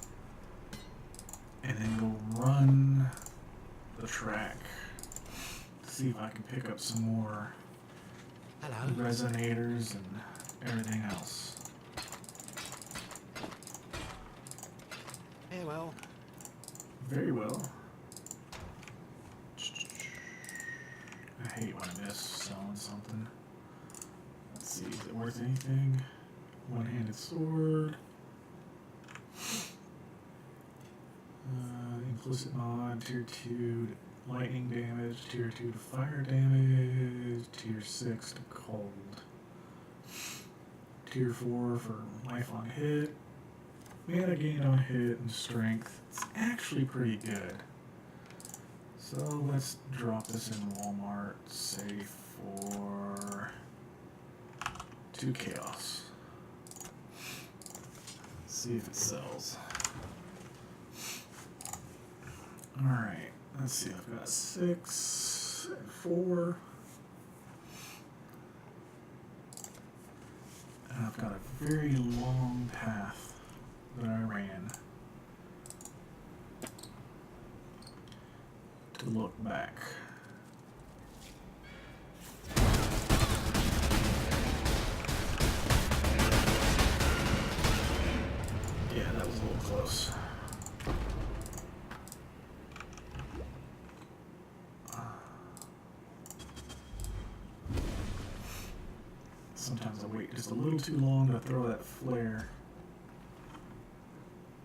and then go run the track. See if I can pick up some more resonators and everything else. Very well. Very well. I hate when I miss selling something. Let's see, is it worth anything? One-handed sword. Implicit mod, tier 2 lightning damage, tier 2 to fire damage, tier 6 to cold. Tier 4 for life on hit, mana gain on hit, and strength. It's actually pretty good. So let's drop this in Walmart, say for 2 chaos. See if it sells. Alright, let's see, I've got 6 and 4. And I've got a very long path that I ran to look back. Yeah, that was a little close. Sometimes I wait just a little too long to throw that flare.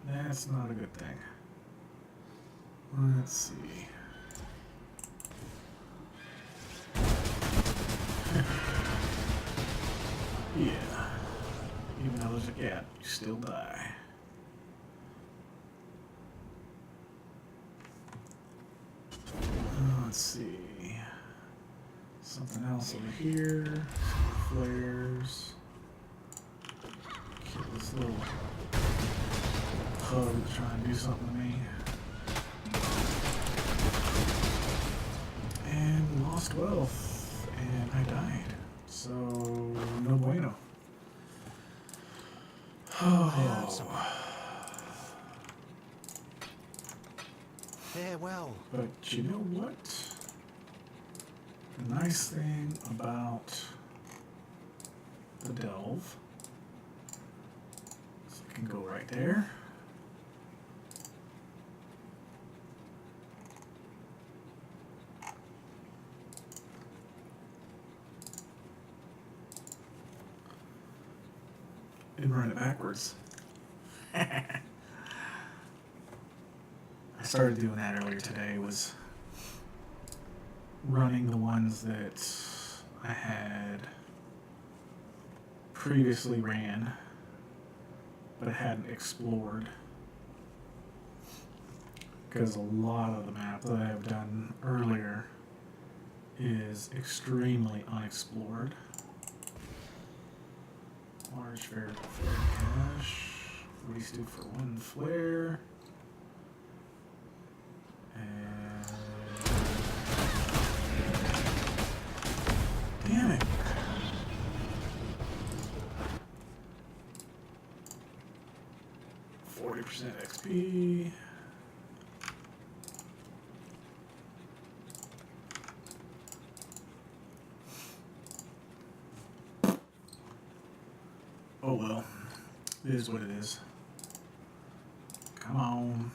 That's not a good thing. Let's see. Yeah. Even though there's a gap, you still die. Let's see. Something else over here. Some flares. Kill this little hug that's trying to do something to me. And lost wealth. And I died. So, no bueno. Oh. Farewell. But you know what? The nice thing about the delve, so I can go right there. And run it backwards. I started doing that earlier today, was running the ones that I had previously ran but hadn't explored, because a lot of the map that I've done earlier is extremely unexplored. Large flare cache, wasted for one flare. And damn it. %, XP. Oh well, it is what it is. Come on.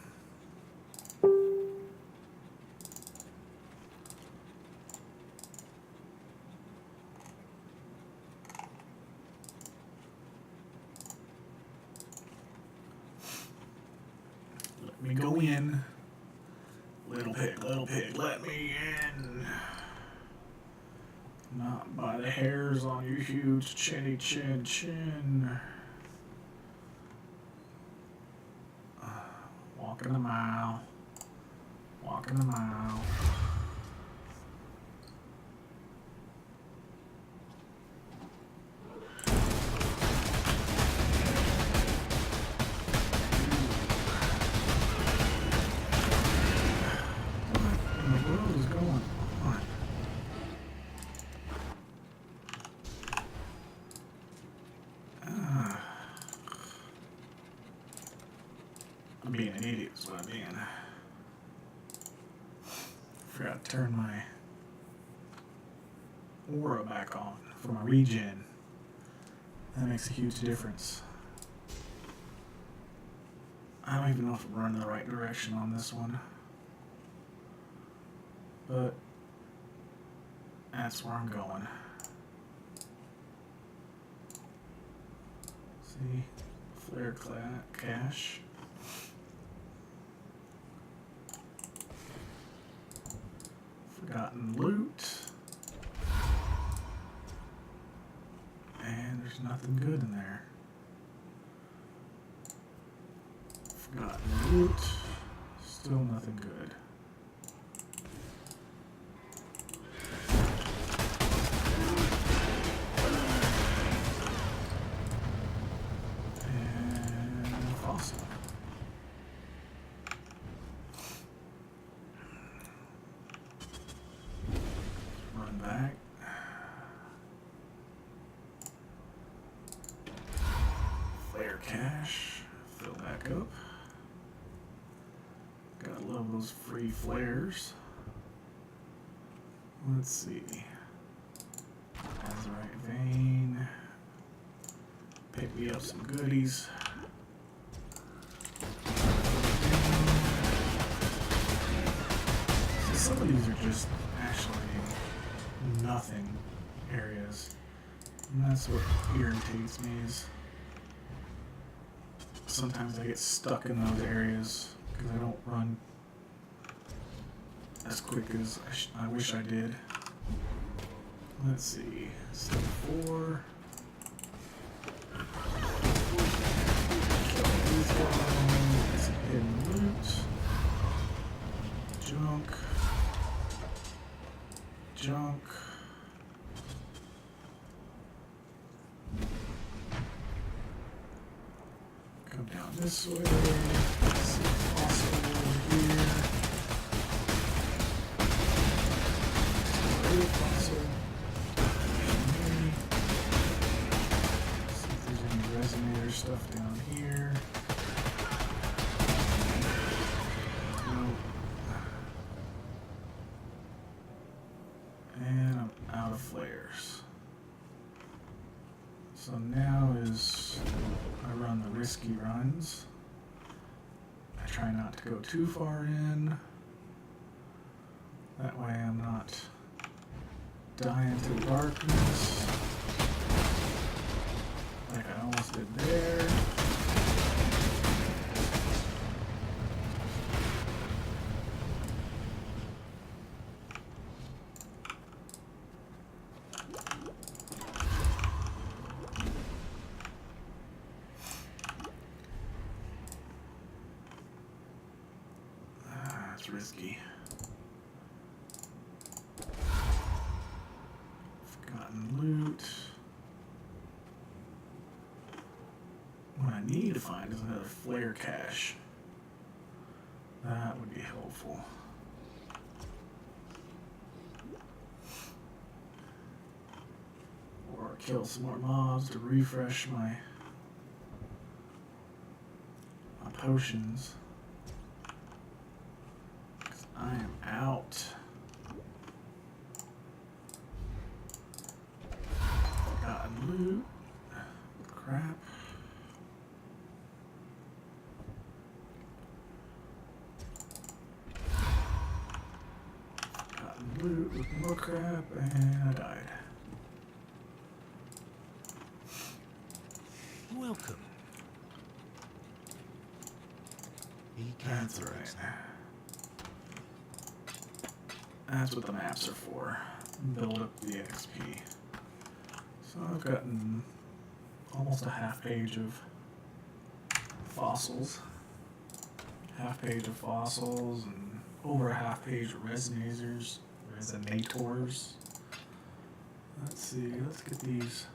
Let me go in. Little pig, let me in. Not by the hairs on your huge chinny chin. Walking a mile. Walking a mile. What in the world is going on? I'm being an idiot is what I'm being. Forgot to turn my aura back on for my regen. That makes a huge difference. I don't even know if I'm running the right direction on this one. But that's where I'm going. See? Flare cache. Forgotten loot. And there's nothing good in there. Forgotten loot. Still nothing good. And fossil. Run back. Flare cache. Fill back up. Gotta love those free flares. Let's see. Azurite vein. Pick me up some goodies. See, some of these are just actually nothing areas. And that's what irritates me is sometimes I get stuck in those areas because I don't run as quick as I wish I did. Let's see. Step 4. Kill these guys. Some hidden loot. Junk. Junk. Come down this way. See fossil over here. Fossil. See if there's any resonator stuff down here. Nope. And I'm out of flares. So now is I run the risky runs. I try not to go too far in. That way I'm not dying to the darkness. Like I almost did there. It's risky. Forgotten loot. What I need to find is another flare cache. That would be helpful. Or kill some more mobs to refresh my potions. I am out. Forgotten loot. Crap. Forgotten loot with more crap, and I died. Welcome. That's right. That's what the maps are for. Build up the XP. So I've gotten almost a half page of fossils. Half page of fossils and over a half page of resonators. Let's see, let's get these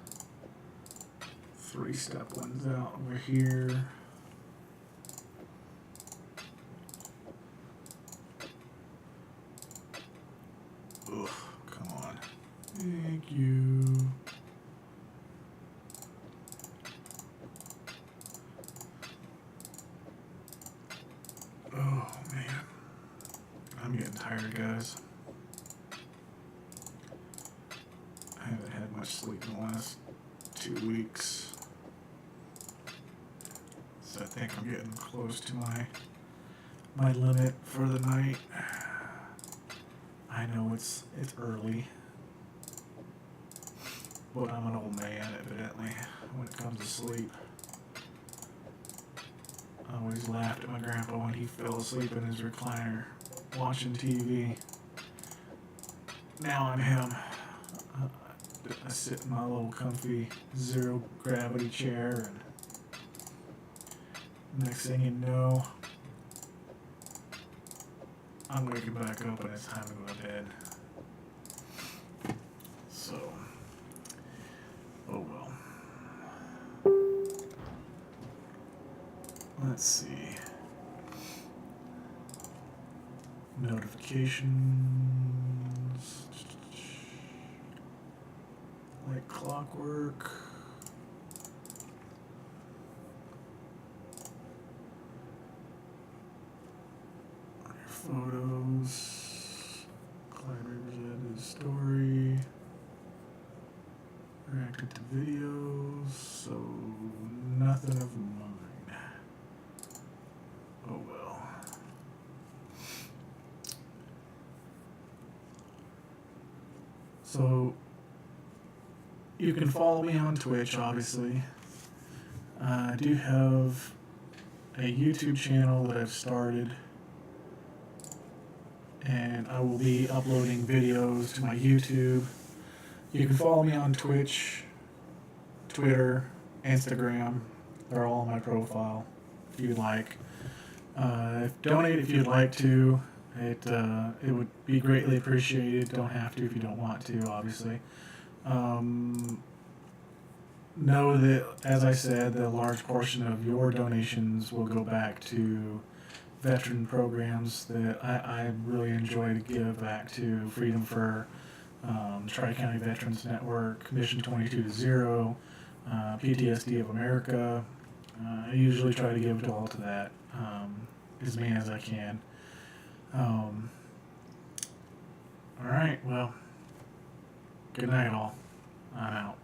3-step ones out over here. Ugh, come on. Thank you. Oh, man. I'm getting tired, guys. I haven't had much sleep in the last 2 weeks. So I think I'm getting close to my limit for the night. I know it's early, but I'm an old man, evidently, when it comes to sleep. I always laughed at my grandpa when he fell asleep in his recliner watching TV. Now I'm him. I sit in my little comfy zero gravity chair, and next thing you know, I'm waking back up and it's time to go to bed. So, oh well. Let's see. Notifications. Like clockwork. Photos. Clyde represented his story. Reacted to videos. So nothing of mine. Oh well. So you can follow me on Twitch, obviously. I do have a YouTube channel that I've started, and I will be uploading videos to my YouTube. You can follow me on Twitch, Twitter, Instagram. They're all on my profile if you'd like. Donate if you'd like to. It would be greatly appreciated. Don't have to if you don't want to, obviously. Know that, as I said, that a large portion of your donations will go back to veteran programs that I really enjoy to give back to. Freedom for Tri-County Veterans Network, Mission 22-0, PTSD of America. I usually try to give it all to that, as many as I can. All right, well, good night all. I'm out.